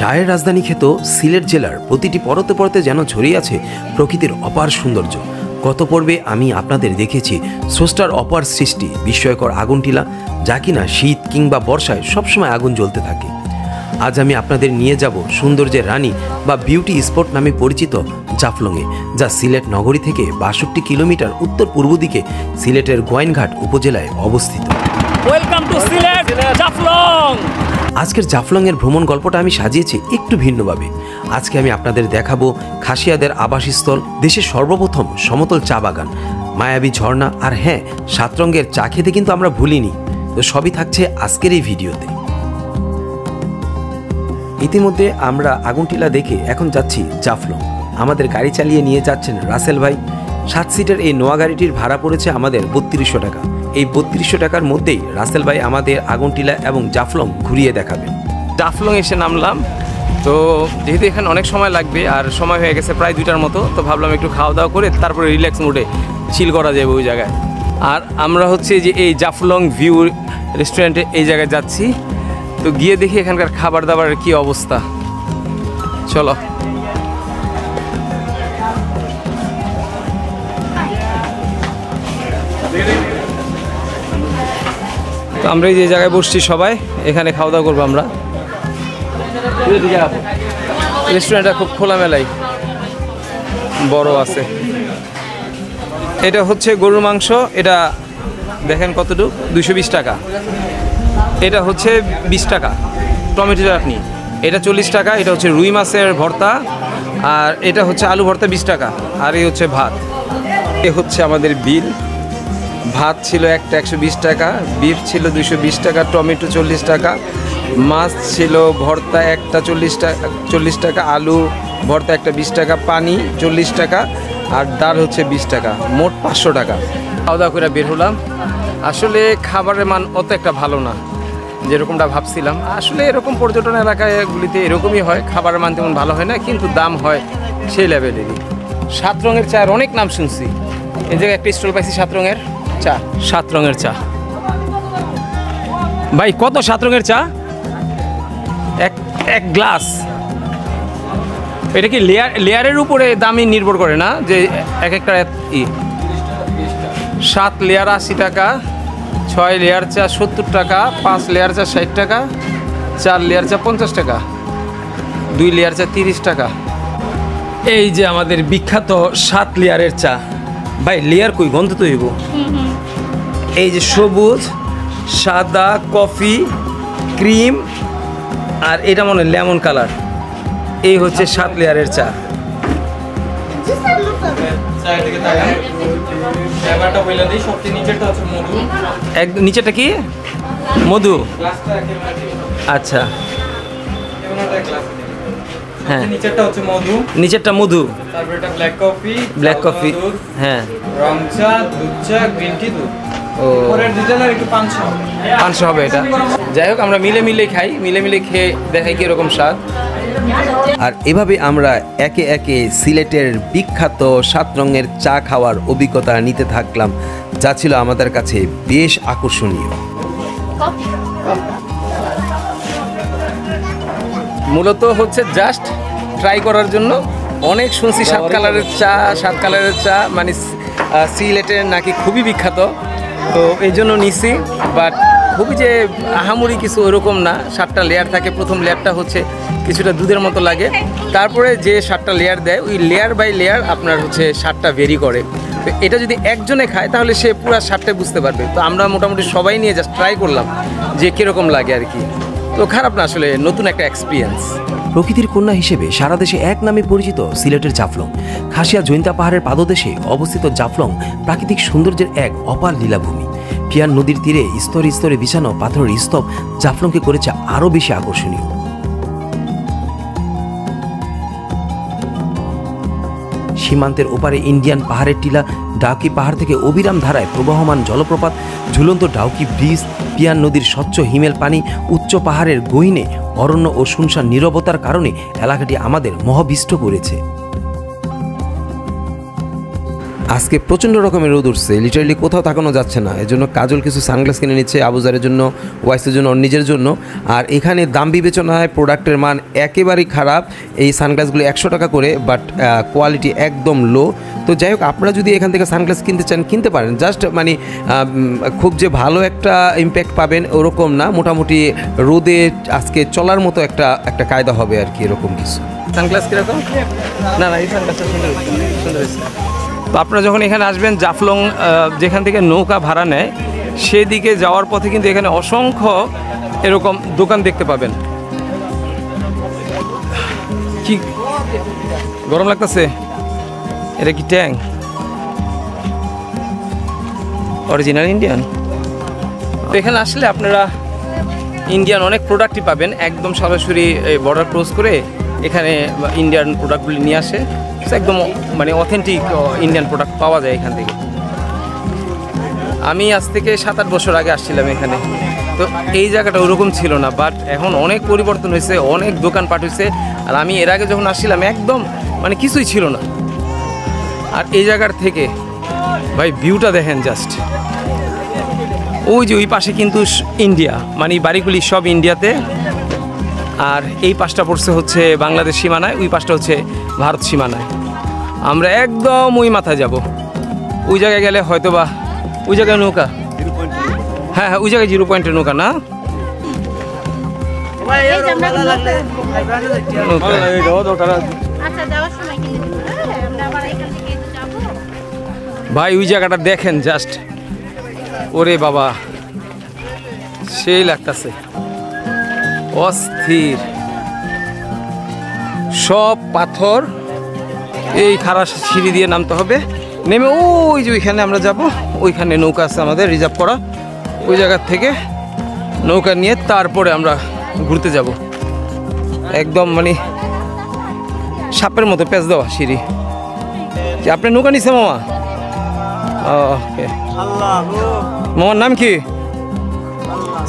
চায়ের রাজধানী খ্যাত সিলেট জেলার প্রতিটি পরতে পরতে যেন ছড়িয়ে আছে প্রকৃতির অপার সৌন্দর্য। গত পর্বে আমি আপনাদের দেখেছি স্রষ্টার অপার সৃষ্টি, বিস্ময়কর আগুনটিলা, যা কিনা শীত কিংবা বর্ষায় সবসময় আগুন জ্বলতে থাকে। আজ আমি আপনাদের নিয়ে যাব সৌন্দর্যের রানী বা বিউটি স্পট নামে পরিচিত জাফলংয়ে, যা সিলেট নগরী থেকে ৬২ কিলোমিটার উত্তর পূর্ব দিকে সিলেটের গোয়াইনঘাট উপজেলায় অবস্থিত। Welcome to Sylhet Jaflong. আজকের জাফলংয়ের ভ্রমণ গল্পটা আমি সাজিয়েছি একটু ভিন্নভাবে। আজকে আমি আপনাদের দেখাবো খাসিয়াদের আবাসস্থল, দেশের সর্বপ্রথম সমতল চা বাগান, মায়াবী ঝর্ণা, আর হ্যাঁ, ৭ রঙের চা খেতে কিন্তু আমরা ভুলিনি। তো সবই থাকছে আজকের এই ভিডিওতে। ইতিমধ্যে আমরা আগুনটিলা দেখে এখন যাচ্ছি জাফলং। আমাদের গাড়ি চালিয়ে নিয়ে যাচ্ছেন রাসেল ভাই। 7 সিটের এই নোয়া গাড়িটির ভাড়া পড়েছে আমাদের ৩২০০ টাকা। এই ৩২০০ টাকার মধ্যেই রাসেল ভাই আমাদের আগুনটিলা এবং জাফলং ঘুরিয়ে দেখাবেন। জাফলং এসে নামলাম, তো যেহেতু এখানে অনেক সময় লাগবে আর সময় হয়ে গেছে প্রায় 2টার মতো, তো ভাবলাম একটু খাওয়া দাওয়া করে তারপরে রিল্যাক্স মোডে চিল করা যাবে ওই জায়গায়। আর আমরা হচ্ছে যে এই জাফলং ভিউ রেস্টুরেন্টে এই জায়গায় যাচ্ছি, তো গিয়ে দেখি এখানকার খাবার দাবারের কী অবস্থা। চলো। তো আমরা এই যে জায়গায় বসছি সবাই, এখানে খাওয়া দাওয়া করবো আমরা। রেস্টুরেন্টটা খুব খোলামেলাই বড় আছে। এটা হচ্ছে গরুর মাংস, এটা দেখেন কতটুকু, 220 টাকা। এটা হচ্ছে 20 টাকা টমেটো চাটনি, এটা 40 টাকা। এটা হচ্ছে রুই মাছের ভর্তা, আর এটা হচ্ছে আলু ভর্তা 20 টাকা। আর এই হচ্ছে ভাত। এ হচ্ছে আমাদের বিল। ভাত ছিল একটা 120 টাকা, বিফ ছিল 220 টাকা, টমেটো 40 টাকা, মাছ ছিল ভর্তা একটা 40 টাকা, আলু ভর্তা একটা 20 টাকা, পানি 40 টাকা, আর ডাল হচ্ছে 20 টাকা, মোট 500 টাকা। খাওয়া দাওয়া করে বের হলাম। আসলে খাবারের মান অত একটা ভালো না যেরকমটা ভাবছিলাম। আসলে এরকম পর্যটন এলাকাগুলিতে এরকমই হয়, খাবারের মান তেমন ভালো হয় না, কিন্তু দাম হয় সেই লেভেলেরই। 7 রঙের চায়ের অনেক নাম শুনছি। এই জায়গায় একটা স্টল পাইছি 7 রঙের চা। 7 রঙের চা ভাই কত? 7 রঙের চা এক গ্লাস। এটা কি লেয়ারের উপরে দামই নির্ভর করে না, যে এক একটা 7 লেয়ার 80 টাকা, 6 লেয়ার চা 70 টাকা, 5 লেয়ার চা 60 টাকা, 4 লেয়ার চা 50 টাকা, 2 লেয়ার চা 30 টাকা। এই যে আমাদের বিখ্যাত 7 লেয়ারের চা। ভাই লেয়ার কই, গন্ধ তো হইব। এই যে সবুজ, সাদা, কফি, ক্রিম, আর এটা মনে হয় লেমন কালার। এই হচ্ছে 7 লেয়ারের চা। একদম নিচেটা কি মধু? আচ্ছা হ্যাঁ, নিচেরটা হচ্ছে মধু, নিচেরটা মধু, তারপর এটা ব্ল্যাক কফি, হ্যাঁ, রং চা, দুধ চা, গ্রিন টি, দুধ। ও পরের ডিটেইলার একটু 500 হবে এটা। যাই হোক, আমরা মিলে খাই, মিলে খেয়ে দেখাই কি রকম স্বাদ। আর এভাবে আমরা একে একে সিলেটের বিখ্যাত 7 রঙের চা খাওয়ার অভিজ্ঞতা নিতে থাকলাম, যা ছিল আমাদের কাছে বেশ আকর্ষণীয়। মূলত হচ্ছে জাস্ট ট্রাই করার জন্য। অনেক শুনছি 7 কালারের চা মানে সিলেটের নাকি খুবই বিখ্যাত, তো এই জন্য নিছি। বাট খুবই যে আহামরি কিছু ওরকম না। 7টা লেয়ার থাকে। প্রথম লেয়ারটা হচ্ছে কিছুটা দুধের মতো লাগে, তারপরে যে 7টা লেয়ার দেয়, ওই লেয়ার বাই লেয়ার আপনার হচ্ছে 7টা ভেরি করে। তো এটা যদি একজনে খায় তাহলে সে পুরো 7টাই বুঝতে পারবে। তো আমরা মোটামুটি সবাই নিয়ে জাস্ট ট্রাই করলাম যে কীরকম লাগে আর কি। তো খারাপ না, আসলে নতুন একটা এক্সপিরিয়েন্স। প্রকৃতির কন্যা হিসেবে সারা দেশে এক নামে পরিচিত সিলেটের জাফলং, খাসিয়া জৈন্তা পাহাড়ের পাদদেশে অবস্থিত জাফলং প্রাকৃতিক সৌন্দর্যের এক অপার লীলাভূমি। পিয়ান নদীর তীরে স্তরে স্তরে বিছানো পাথরের স্তূপ জাফলংকে করেছে আরও বেশি আকর্ষণীয়। সীমান্তের ওপারে ইন্ডিয়ান পাহাড়ের টিলা, ডাউকি পাহাড় থেকে অবিরাম ধারায় প্রবাহমান জলপ্রপাত, ঝুলন্ত ডাউকি ব্রিজ, পিয়ান নদীর স্বচ্ছ হিমেল পানি, উচ্চ পাহাড়ের গহীনে অরণ্য ও শুনশান নীরবতার কারণে এলাকাটি আমাদের মোহাবিষ্ট করেছে। আজকে প্রচণ্ড রকমের রোদ উঠছে, লিটারালি কোথাও তাকানো যাচ্ছে না। এজন্য কাজল কিছু সানগ্লাস কিনে নিচ্ছে আবুজারের জন্য, ওয়াইসের জন্য, ওর নিজের জন্য। আর এখানে দাম বিবেচনায় প্রোডাক্টের মান একেবারেই খারাপ। এই সানগ্লাসগুলো 100 টাকা করে, বাট কোয়ালিটি একদম লো। তো যাই হোক, আপনারা যদি এখান থেকে সানগ্লাস কিনতে চান কিনতে পারেন। জাস্ট মানে খুব যে ভালো একটা ইম্প্যাক্ট পাবেন ওরকম না, মোটামুটি রোদে আজকে চলার মতো একটা কায়দা হবে আর কি, এরকম কিছু। সানগ্লাস কীরকম? না এই সানগ্লাসটা সুন্দর হয়েছে। তো আপনারা যখন এখানে আসবেন, জাফলং যেখান থেকে নৌকা ভাড়া নেয় সেদিকে যাওয়ার পথে কিন্তু এখানে অসংখ্য এরকম দোকান দেখতে পাবেন। কি গরম লাগতেছে? এটা কি ট্যাং? Original Indian. তো এখানে আসলে আপনারা ইন্ডিয়ান অনেক প্রোডাক্টই পাবেন, একদম সরাসরি বর্ডার ক্রস করে এখানে ইন্ডিয়ান প্রোডাক্টগুলি নিয়ে আসে। একদম মানে অথেন্টিক ইন্ডিয়ান প্রোডাক্ট পাওয়া যায় এখান থেকে। আমি আজ থেকে 7-8 বছর আগে আসছিলাম এখানে, তো এই জায়গাটা ওরকম ছিল না, বাট এখন অনেক পরিবর্তন হয়েছে, অনেক দোকানপাট হয়েছে। আর আমি এর আগে যখন আসছিলাম একদম মানে কিছুই ছিল না। আর এই জায়গার থেকে ভাই ভিউটা দেখেন জাস্ট। ওই যে ওই পাশে কিন্তু ইন্ডিয়া, মানে বাড়িগুলি সব ইন্ডিয়াতে। আর এই পাশটা পড়ছে হচ্ছে বাংলাদেশ সীমানায়, ওই পাশটা হচ্ছে ভারত সীমানায়। আমরা একদম ওই মাথায় যাব। ওই জায়গায় গেলে হয়তো বা ওই জায়গায় নৌকা, হ্যাঁ ওই জায়গায় 0 পয়েন্টের নৌকা না? ভাই ওই জায়গাটা দেখেন জাস্ট, ওরে বাবা সেই লাগতেছে, অস্থির। সব পাথর, এই খাড়া সিঁড়ি দিয়ে নামতে হবে, নেমে ওই যে ওইখানে আমরা যাব। ওইখানে নৌকা আছে আমাদের রিজার্ভ করা, ওই জায়গার থেকে নৌকা নিয়ে তারপরে আমরা ঘুরতে যাব। একদম মানে সাপের মতো পেঁচ দেওয়া সিঁড়ি। আপনার নৌকা নিছে মামা? ওকে, মামার নাম কি?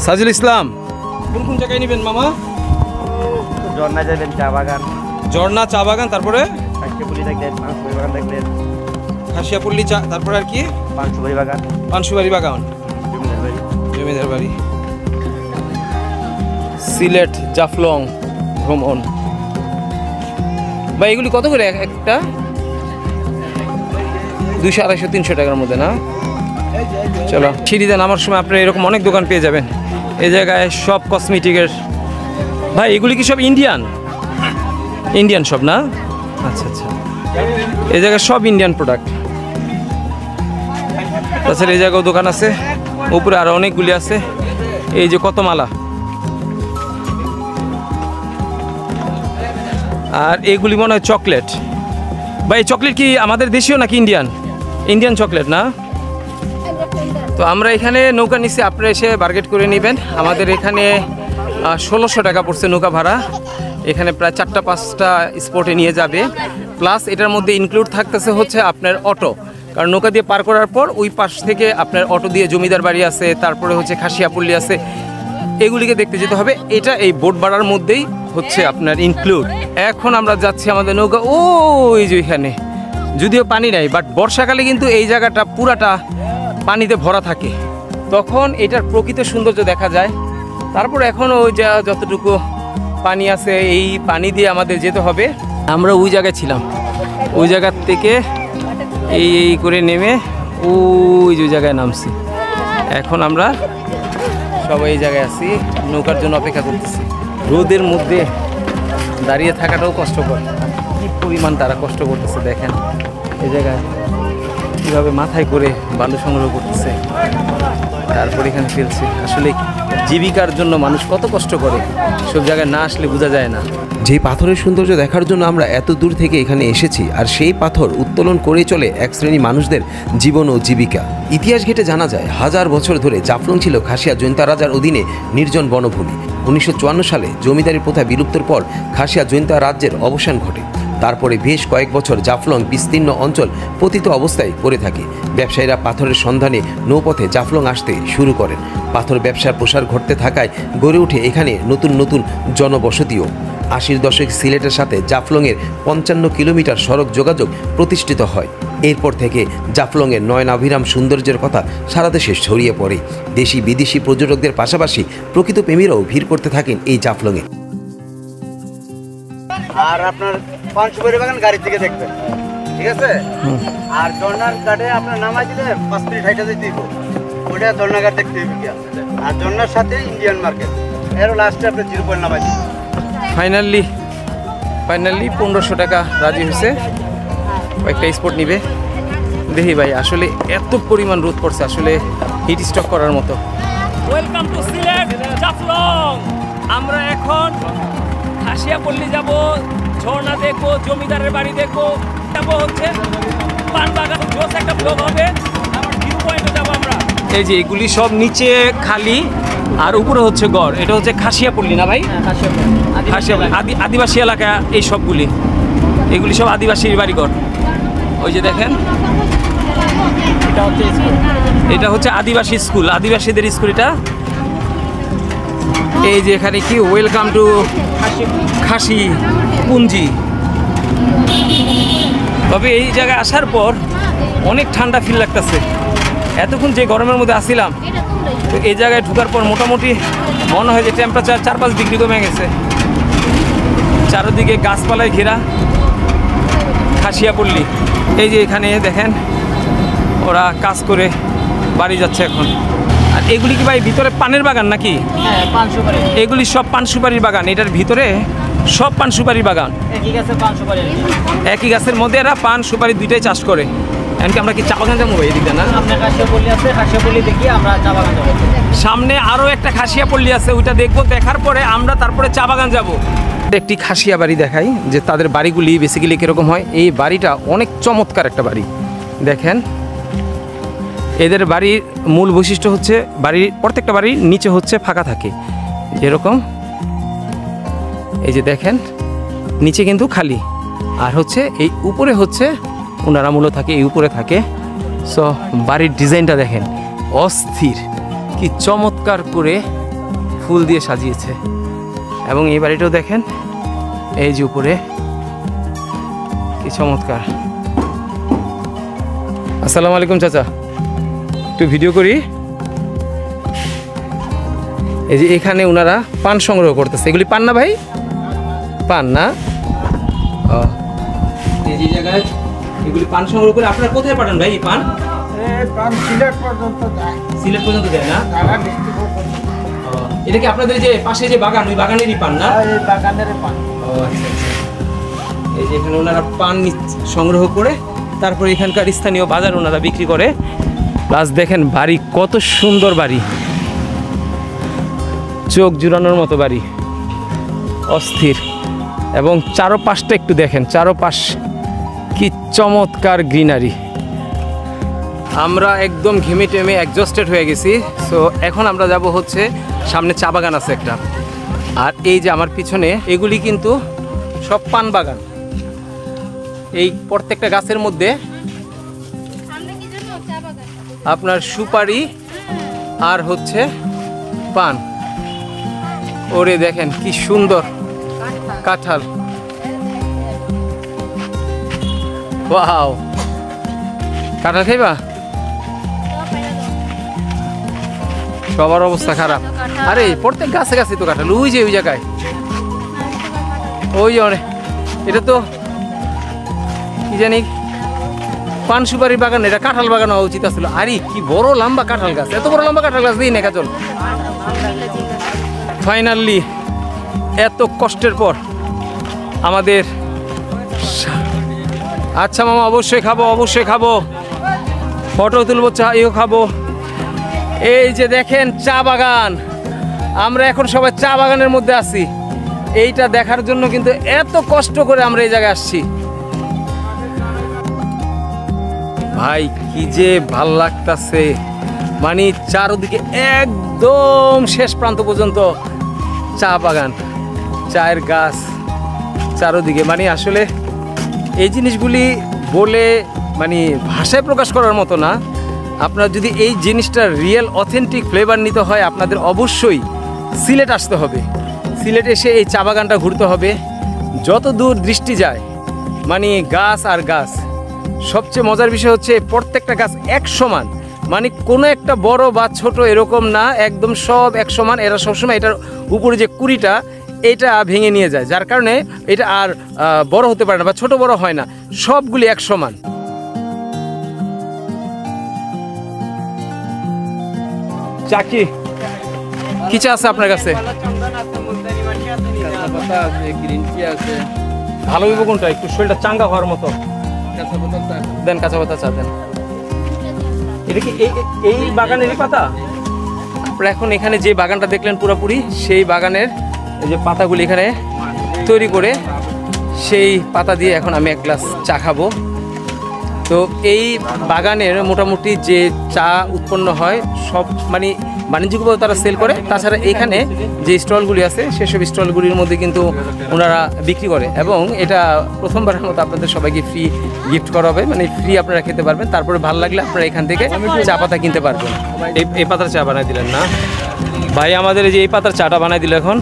সাজিল ইসলাম। কোন কোন জায়গায় নেবেন মামা? ঝর্ণা যাবেন, চা বাগান। ঝর্ণা, চা বাগান, তারপরে খাসিয়াপল্লি দেখলেন, পানসুপারি বাগান দেখলেন। খাসিয়াপল্লি চা, তারপরে আর কি? পানসুপারি বাগান। পানসুপারি বাগান, জমিদার বাড়ি। জমিদার বাড়ি। সিলেট জাফলং ভ্রমণ। ভাই এগুলি কত করে একটা? 200, 250, 300 টাকার মধ্যে না? চলো, সিঁড়িতে নামার সময় আপনারা এরকম অনেক দোকান পেয়ে যাবেন। এই জায়গায় সব কসমেটিকের। ভাই এগুলি কি সব ইন্ডিয়ান? ইন্ডিয়ান সব না? আচ্ছা আচ্ছা, এই জায়গায় সব ইন্ডিয়ান প্রোডাক্ট। তাছাড়া এই জায়গাও দোকান আছে, উপরে আরো অনেকগুলি আছে। এই যে কত মালা। আর এগুলি মনে হয় চকলেট। ভাই চকলেট কি আমাদের দেশীয় নাকি ইন্ডিয়ান? ইন্ডিয়ান চকলেট না? তো আমরা এখানে নৌকা নিচ্ছি, আপনারা এসে বার্গেট করে নেবেন। আমাদের এখানে 1600 টাকা পড়ছে নৌকা ভাড়া। এখানে প্রায় 4-5টা স্পটে নিয়ে যাবে, প্লাস এটার মধ্যে ইনক্লুড থাকতেছে হচ্ছে আপনার অটো। কারণ নৌকা দিয়ে পার করার পর ওই পাশ থেকে আপনার অটো দিয়ে জমিদার বাড়ি আছে, তারপরে হচ্ছে খাসিয়াপল্লি আছে, এগুলিকে দেখতে যেতে হবে। এটা এই বোট ভাড়ার মধ্যেই হচ্ছে আপনার ইনক্লুড। এখন আমরা যাচ্ছি আমাদের নৌকা ওই যে ওইখানে, যদিও পানি নাই, বাট বর্ষাকালে কিন্তু এই জায়গাটা পুরাটা পানিতে ভরা থাকে, তখন এটার প্রকৃত সৌন্দর্য দেখা যায়। তারপর এখন ওই যতটুকু পানি আছে এই পানি দিয়ে আমাদের যেতে হবে। আমরা ওই জায়গায় ছিলাম, ওই জায়গার থেকে এই করে নেমে ওই যে জায়গায় নামছি। এখন আমরা সবাই এই জায়গায় আছি, নৌকার জন্য অপেক্ষা করতেছি। রোদের মধ্যে দাঁড়িয়ে থাকাটাও কষ্টকর, কি পরিমাণ তারা কষ্ট করতেছে দেখেন। এই জায়গায় কীভাবে মাথায় করে বালু সংগ্রহ করতেছে, তারপর এখানে ফেলছে। আসলে জীবিকার জন্য মানুষ কত কষ্ট করে, সব জায়গায় না আসলে বোঝা যায় না। যেই পাথরের সৌন্দর্য দেখার জন্য আমরা এত দূর থেকে এখানে এসেছি, আর সেই পাথর উত্তোলন করেই চলে এক শ্রেণী মানুষদের জীবন ও জীবিকা। ইতিহাস ঘেঁটে জানা যায় 1000 বছর ধরে জাফলং ছিল খাসিয়া জৈন্তা রাজার অধীনে নির্জন বনভূমি। 1954 সালে জমিদারি প্রথা বিলুপ্তর পর খাসিয়া জৈন্তা রাজ্যের অবসান ঘটে। তারপরে বেশ কয়েক বছর জাফলং বিস্তীর্ণ অঞ্চল পতিত অবস্থায় পড়ে থাকে। ব্যবসায়ীরা পাথরের সন্ধানে নৌপথে জাফলং আসতে শুরু করেন। পাথর ব্যবসার প্রসার ঘটতে থাকায় গড়ে ওঠে এখানে নতুন নতুন জনবসতিও। 80-র দশকে সিলেটের সাথে জাফলংয়ের 55 কিলোমিটার সড়ক যোগাযোগ প্রতিষ্ঠিত হয়। এরপর থেকে জাফলংয়ের নয়নাভিরাম সৌন্দর্যের কথা সারা দেশে ছড়িয়ে পড়ে। দেশি বিদেশি পর্যটকদের পাশাপাশি প্রকৃত প্রেমীরাও ভিড় করতে থাকেন এই জাফলংয়ে। আর আপনার পান সুপারি বাগান গাড়ি থেকে দেখবেন, ঠিক আছে? আর ঝর্ণার ঘাটে আপনার নামাই দিলে 5 মিনিট হাইটা যেতে দিব, ওটা ঝর্ণা ঘাট দেখতে হবে কি আছে। আর ঝর্ণার সাথে ইন্ডিয়ান মার্কেট, এর লাস্টে আপনি 0 পয়েন্ট নামাই দিবেন। ফাইনালি 1500 টাকা রাজি হয়েছে, কয়েকটা স্পট নিবে। দেখি ভাই আসলে এত পরিমাণ রোদ পড়ছে, আসলে হিট স্টক করার মতো। Welcome to Sylhet Jaflong. আমরা এখন খাসিয়াপল্লী যাব, ঝর্ণা দেখবো, জমিদারের বাড়ি দেখবো, যাবো হচ্ছে পান বাগান। জোস একটা ব্লগ হবে। আমার ভিউ পয়েন্টে যাবো আমরা। এই যে এগুলি সব নিচে খালি আর উপরে হচ্ছে গড়। এটা হচ্ছে খাসিয়াপল্লী না ভাই? খাসিয়াপল্লী আদিবাসী এলাকা। এই সবগুলি এগুলি সব আদিবাসীর বাড়িঘর। ওই যে দেখেন, এটা হচ্ছে আদিবাসী স্কুল, আদিবাসীদের স্কুল এটা। এই যে এখানে কি ওয়েলকাম টু খাসি পুঞ্জি। তবে এই জায়গায় আসার পর অনেক ঠান্ডা ফিল লাগতেছে। এতক্ষণ যে গরমের মধ্যে আসছিলাম, তো এই জায়গায় ঢোকার পর মোটামুটি মনে হয় যে টেম্পারেচার 4-5 ডিগ্রি কমে গেছে। চারদিকে গাছপালায় ঘেরা খাসিয়াপল্লী। এই যে এখানে দেখেন ওরা কাজ করে বাড়ি যাচ্ছে এখন। আর এগুলি কি ভাই ভিতরে পানের বাগান নাকি? হ্যাঁ, পান সুপারি। এগুলি সব পান সুপারির বাগান। এটার ভিতরে সব পান সুপারির বাগান। একই গাছে পান সুপারি, একই গাছের মধ্যে এরা পান সুপারি দুইটাই চাষ করে। এমনকি আমরা কি চা বাগান যাবো এই দিকটা না? আপনার খাসিয়াপল্লী আছে, খাসিয়াপল্লী দেখিয়ে আমরা চা বাগান যাবো। সামনে আরও একটা খাসিয়াপল্লী আছে, ওইটা দেখবো। দেখার পরে আমরা তারপরে চা বাগান যাবো। একটি খাসিয়া বাড়ি দেখাই যে তাদের বাড়িগুলি বেসিক্যালি কীরকম হয়। এই বাড়িটা অনেক চমৎকার একটা বাড়ি। দেখেন এদের বাড়ির মূল বৈশিষ্ট্য হচ্ছে প্রত্যেকটা বাড়ির নিচে হচ্ছে ফাঁকা থাকে এরকম। এই যে দেখেন নিচে কিন্তু খালি, আর হচ্ছে এই উপরে হচ্ছে ওনারা মূল থাকে, এই উপরে থাকে। সো বাড়ির ডিজাইনটা দেখেন, অস্থির, কি চমৎকার করে ফুল দিয়ে সাজিয়েছে। এবং এই বাড়িটাও দেখেন, এই যে উপরে কি চমৎকার। আসসালামু আলাইকুম চাচা, একটু ভিডিও করি। এই যে এখানে ওনারা পান সংগ্রহ করতেছে। এগুলি পান না ভাই? পান না? এই যে জায়গায় এগুলি পান সংগ্রহ করে আপনারা কোথায় পাঠান ভাই এই পান? সিলেট পর্যন্ত যায়, সিলেট পর্যন্ত দেয় না? ঢাকা ডিস্ট্রিক্ট পর্যন্ত। এটা কি আপনাদের যে পাশে যে বাগান, ওই বাগানেরই পান না? এই বাগানের পান। ও আচ্ছা আচ্ছা। এই যে এখানে ওনারা পান সংগ্রহ করে তারপরে এখানকার স্থানীয় বাজার ওনারা বিক্রি করে। প্লাস দেখেন বাড়ি কত সুন্দর বাড়ি, চোখ জুড়ানোর মতো বাড়ি, অস্থির। এবং চারপাশটা একটু দেখেন, চারপাশ কি চমৎকার গ্রিনারি। আমরা একদম ঘেমে টেমে এক্সস্টেড হয়ে গেছি। সো এখন আমরা যাব হচ্ছে সামনে চা বাগান আছে একটা। আর এই যে আমার পিছনে এগুলি কিন্তু সব পান বাগান। এই প্রত্যেকটা গাছের মধ্যে আপনার সুপারি আর হচ্ছে পান। ওরে দেখেন কি সুন্দর কাঁঠাল। ওয়াও, কাঁঠাল খাইবা? সবার অবস্থা খারাপ। আরে প্রত্যেক গাছে গাছে তো কাঁঠাল। ওই যে ওই জায়গায়, ওই যে অনেক, এটা তো কি জানি পান সুপারির বাগান, এটা কাঁঠাল বাগান হওয়া উচিত আসলে। আরে কি বড় লম্বা কাঁঠাল গাছ, এত বড় লম্বা কাঁঠাল গাছ দিই না কাজল। ফাইনালি এত কষ্টের পর আমাদের, আচ্ছা মামা অবশ্যই খাবো, অবশ্যই খাবো, ফটো তুলবো, চা ইও খাবো। এই যে দেখেন চা বাগান, আমরা এখন সবাই চা বাগানের মধ্যে আছি। এইটা দেখার জন্য কিন্তু এত কষ্ট করে আমরা এই জায়গায় আসছি। ভাই কি যে ভাল লাগতাছে, মানে চারদিকে একদম শেষ প্রান্ত পর্যন্ত চা বাগান, চায়ের গাছ চারদিকে। মানে আসলে এই জিনিসগুলি বলে মানে ভাষায় প্রকাশ করার মতো না। আপনার যদি এই জিনিসটার রিয়েল অথেন্টিক ফ্লেভার নিতে হয়, আপনাদের অবশ্যই সিলেট আসতে হবে। সিলেটে এসে এই চা বাগানটা ঘুরতে হবে। যত দূর দৃষ্টি যায় মানে গাছ আর গাছ। সবচেয়ে মজার বিষয় হচ্ছে প্রত্যেকটা গাছ এক সমান, মানে কোনো একটা বড় বা ছোট এরকম না, একদম সব এক সমান। এরা সবসময় এটার উপরে যে কুড়িটা এটা ভেঙে নিয়ে যায়, যার কারণে এটা আর বড় হতে পারে না বা ছোট বড় হয় না, সবগুলি এক সমান। চাকি কি চা আছে আপনার কাছে? ভালো হইব কোনটা? একটু শরীরটা চাঙ্গা হওয়ার মতো দেন, কাঁচা পাতা চা দেন। এটা কি এই বাগানেরই পাতা? আপনারা এখন এখানে যে বাগানটা দেখলেন পুরোপুরি সেই বাগানের এই যে পাতাগুলি এখানে তৈরি করে সেই পাতা দিয়ে এখন আমি এক গ্লাস চা খাবো। তো এই বাগানের মোটামুটি যে চা উৎপন্ন হয় সব মানে বাণিজ্যিকভাবে তারা সেল করে। তাছাড়া এখানে যে স্টলগুলি আছে সেসব স্টলগুলির মধ্যে কিন্তু ওনারা বিক্রি করে, এবং এটা প্রথমবারের মতো আপনাদের সবাইকে ফ্রি গিফট করা হবে, মানে ফ্রি আপনারা খেতে পারবেন। তারপরে ভালো লাগলে আপনারা এখান থেকে চা পাতা কিনতে পারবেন। এই পাতার চা বানাই দিলেন না ভাই আমাদের? এই যে এই পাতার চাটা বানাই দিল এখন।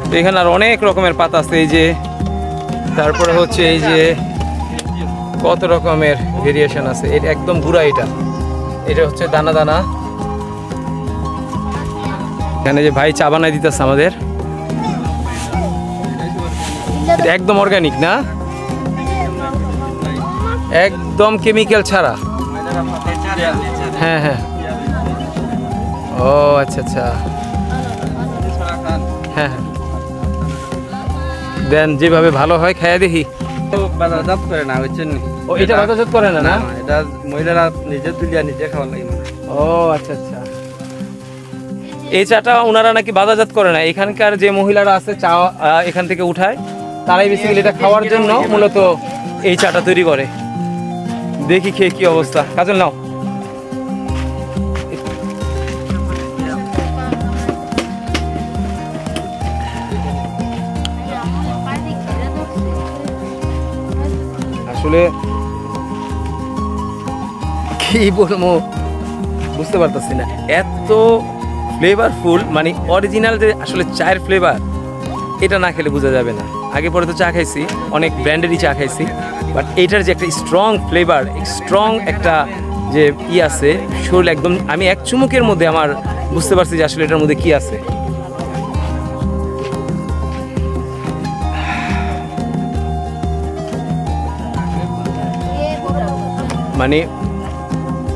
তো এখানে আর অনেক রকমের পাতা আছে, এই যে তারপরে হচ্ছে এই যে কত রকমের ভেরিয়েশন আছে। এটা একদম গুঁড়া, এটা হচ্ছে দানা দানা। এখানে যে ভাই চা বানাই দিতেছে আমাদের, একদম অর্গানিক না, একদম কেমিক্যাল ছাড়া। হ্যাঁ হ্যাঁ, ও আচ্ছা আচ্ছা, হ্যাঁ হ্যাঁ দেন, যেভাবে ভালো হয় খাইয়া দেখি। বাজারজাত করে না, বুঝছেন? ও এটা বাজারজাত করে না? না, এটা মহিলারা নিজে তুলিয়া নিজে খাওয়া লাগে। ও আচ্ছা আচ্ছা, এই চাটা ওনারা নাকি বাজারজাত করে না, এখানকার যে মহিলারা আছে চা এখান থেকে উঠায়, তারাই বেসিক্যালি এটা খাওয়ার জন্য মূলত এই চাটা তৈরি করে। দেখি খেয়ে কি অবস্থা। কাজল নাও। আসলে কি বলবো বুঝতে পারতেছি না, এত ফ্লেভারফুল, মানে অরিজিনাল যে আসলে চায়ের ফ্লেভার এটা না খেলে বোঝা যাবে না। আগে পরে তো চা খাইছি, অনেক ব্র্যান্ডেরই চা খাইছি, বাট এইটার যে একটা স্ট্রং ফ্লেভার, স্ট্রং একটা যে আছে শরীর একদম, আমি এক চুমুকের মধ্যে আমার বুঝতে পারছি যে আসলে এটার মধ্যে কি আছে। মানে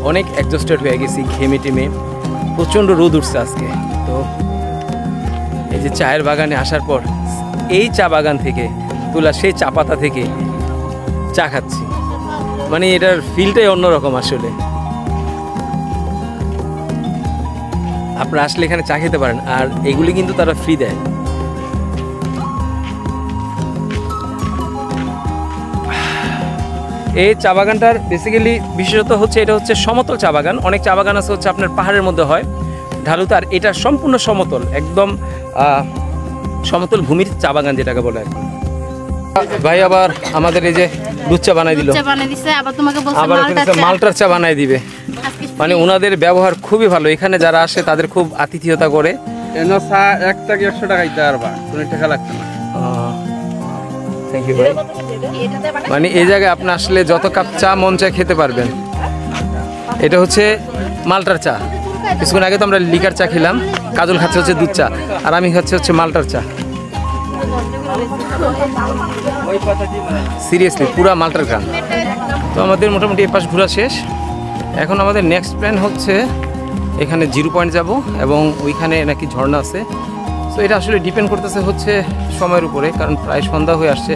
অনেক অ্যাডজাস্টেড হয়ে গেছি, ঘেমে টেমে, প্রচণ্ড রোদ উঠছে আজকে। তো এই যে চায়ের বাগানে আসার পর এই চা বাগান থেকে তোলা সেই চা পাতা থেকে চা খাচ্ছি, মানে এটার ফিলটাই অন্যরকম। আসলে আপনারা আসলে এখানে চা খেতে পারেন, আর এগুলি কিন্তু তারা ফ্রি দেয়। এই চা বাগানটার বেসিক্যালি বিশেষত হচ্ছে এটা হচ্ছে সমতল চা বাগান। অনেক চা বাগান আছে হচ্ছে আপনার পাহাড়ের মধ্যে হয়, ঢালুতে, আর এটা সম্পূর্ণ সমতল, একদম সমতল ভূমির চা বাগান যেটাকে বলে আর কি। ভাই আবার আমাদের এই যে দুধ চা বানাই দিল, আবার মাল্টার চা বানাই দিবে। মানে ওনাদের ব্যবহার খুবই ভালো, এখানে যারা আসে তাদের খুব আতিথেয়তা করে। চা 1 টাকা 100 টাকা দিতে পারবা, কোনো টাকা লাগবে না। থ্যাংক ইউ ভাই। মানে এই জায়গায় আপনি আসলে যত কাপ চা মন চায় খেতে পারবেন। এটা হচ্ছে মাল্টার চা। কিছুক্ষণ আগে তো আমরা লিকার চা খেলাম, কাজল খাচ্ছে হচ্ছে দুধ চা, আর আমি খাচ্ছি হচ্ছে মাল্টার চা। সিরিয়াসলি পুরা মাল্টার গ্রাম। তো আমাদের মোটামুটি এই পাশ ঘোরা শেষ। এখন আমাদের নেক্সট প্ল্যান হচ্ছে এখানে 0 পয়েন্ট যাব, এবং ওইখানে নাকি ঝর্ণা আছে। তো এটা আসলে ডিপেন্ড করতেছে হচ্ছে সময়ের উপরে, কারণ প্রায় সন্ধ্যা হয়ে আসছে।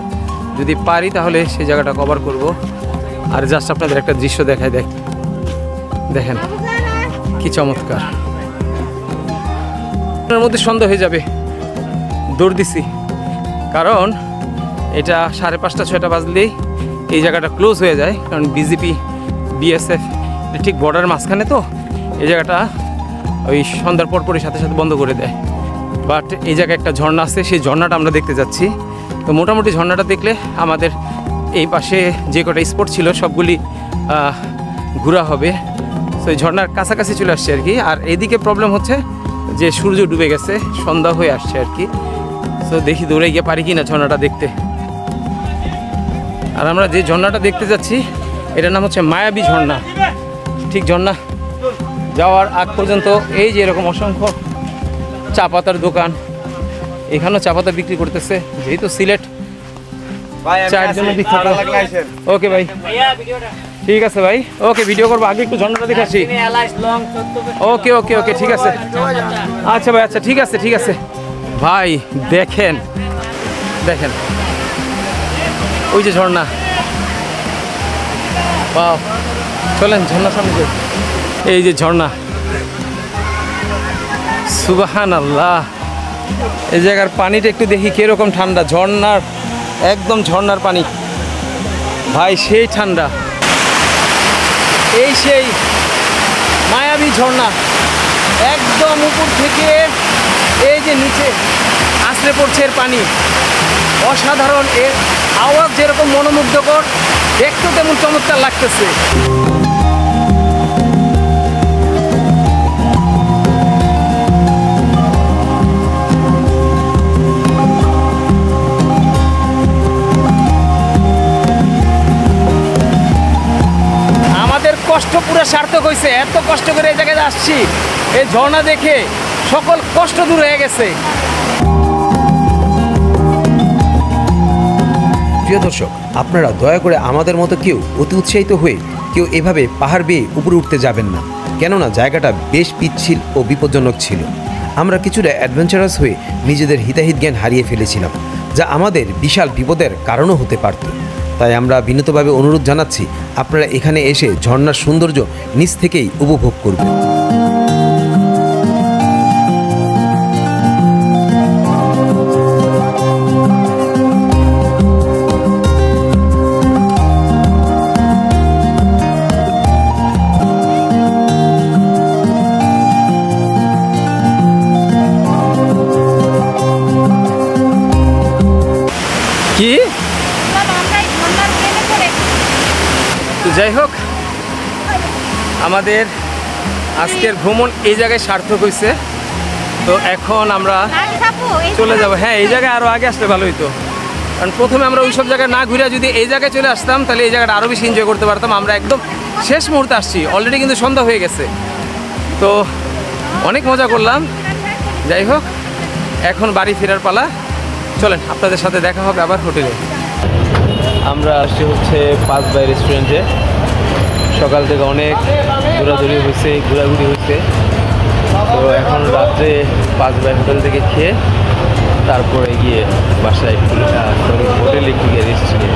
যদি পারি তাহলে সেই জায়গাটা কভার করব। আর জাস্ট আপনাদের একটা দৃশ্য দেখায়, দেখেন কি চমৎকার। আপনার মধ্যে সন্ধ্যা হয়ে যাবে, দৌড় দিছি, কারণ এটা 5:30 6টা বাজলেই এই জায়গাটা ক্লোজ হয়ে যায়, কারণ বিজেপি বিএসএফ ঠিক বর্ডার মাঝখানে, তো এই জায়গাটা ওই সন্ধ্যার পরপরই সাথে সাথে বন্ধ করে দেয়। বাট এই জায়গায় একটা ঝর্ণা আছে, সেই ঝর্ণাটা আমরা দেখতে যাচ্ছি। তো মোটামুটি ঝর্ণাটা দেখলে আমাদের এই পাশে যে কটা স্পট ছিল সবগুলি ঘোরা হবে। তো এই ঝর্ণার কাছাকাছি চলে আসছে আর কি। আর এইদিকে প্রবলেম হচ্ছে যে সূর্য ডুবে গেছে, সন্ধ্যা হয়ে আসছে আর কি। তো দেখি দৌড়ে গিয়ে পারি কি না ঝর্ণাটা দেখতে। আর আমরা যে ঝর্ণাটা দেখতে যাচ্ছি এটার নাম হচ্ছে মায়াবী ঝর্ণা। ঠিক ঝর্ণা যাওয়ার আগ পর্যন্ত এই যে এরকম অসংখ্য চা পাতার দোকান, এখানেও চা পাতা বিক্রি করতেছে, যেহেতু সিলেট চায়ের জন্য বিখ্যাত। ওকে ভাই, ঠিক আছে ভাই, ওকে ভিডিও করবো, আগে একটু ঝর্ণাটা দেখে আসি। ওকে ওকে ওকে ঠিক আছে, আচ্ছা ভাই, আচ্ছা ঠিক আছে ঠিক আছে ভাই। দেখেন দেখেন ওই যে ঝর্ণা, বাহ, চলেন ঝর্ণার সামনে যাই। এই যে ঝর্ণা, সুবহানাল্লাহ। এই জায়গার পানিটা একটু দেখি কিরকম ঠান্ডা, ঝর্ণার একদম ঝর্ণার পানি ভাই, সেই ঠান্ডা। এই সেই মায়াবী ঝর্ণা, একদম উপর থেকে এই যে নিচে আছড়ে পড়ছে এর পানি, অসাধারণ। এর আওয়াজ যেরকম মনোমুগ্ধকর, দেখতেও তেমন চমৎকার লাগতেছে। কষ্ট পুরো সার্থক হয়েছে, এত কষ্ট করে এই জায়গায় আসছি, এই ঝর্ণা দেখে সকল কষ্ট দূর হয়ে গেছে। প্রিয় দর্শক, আপনারা দয়া করে আমাদের মতো কেউ অতি উৎসাহিত হয়ে কেউ এভাবে পাহাড় বেয়ে উপরে উঠতে যাবেন না, কেননা জায়গাটা বেশ পিচ্ছিল ও বিপজ্জনক ছিল। আমরা কিছুটা অ্যাডভেঞ্চারাস হয়ে নিজেদের হিতাহিত জ্ঞান হারিয়ে ফেলেছিলাম, যা আমাদের বিশাল বিপদের কারণও হতে পারত। তাই আমরা বিনীতভাবে অনুরোধ জানাচ্ছি, আপনারা এখানে এসে ঝর্ণার সৌন্দর্য নিজ থেকেই উপভোগ করবেন। কি তো যাই হোক, আমাদের আজকের ভ্রমণ এই জায়গায় সার্থক হয়েছে। তো এখন আমরা চলে যাব। হ্যাঁ, এই জায়গায় আরও আগে আসলে ভালো হতো, কারণ প্রথমে আমরা ওই সব জায়গায় না ঘুরে যদি এই জায়গায় চলে আসতাম তাহলে এই জায়গাটা আরও বেশি এনজয় করতে পারতাম। আমরা একদম শেষ মুহূর্তে আসছি, অলরেডি কিন্তু সন্ধ্যা হয়ে গেছে। তো অনেক মজা করলাম। যাই হোক, এখন বাড়ি ফেরার পালা। চলেন, আপনাদের সাথে দেখা হবে আবার হোটেলে। আমরা আসছি হচ্ছে 5 বাই রেস্টুরেন্টে। সকাল থেকে অনেক দৌড়াদৌড়ি হয়েছে, ঘোরাঘুরি হয়েছে। তো এখন রাত্রে 5 বাই হোটেল থেকে খেয়ে তারপরে গিয়ে বাসায় একটু হোটেলে একটু গিয়ে রেস্ট নিয়ে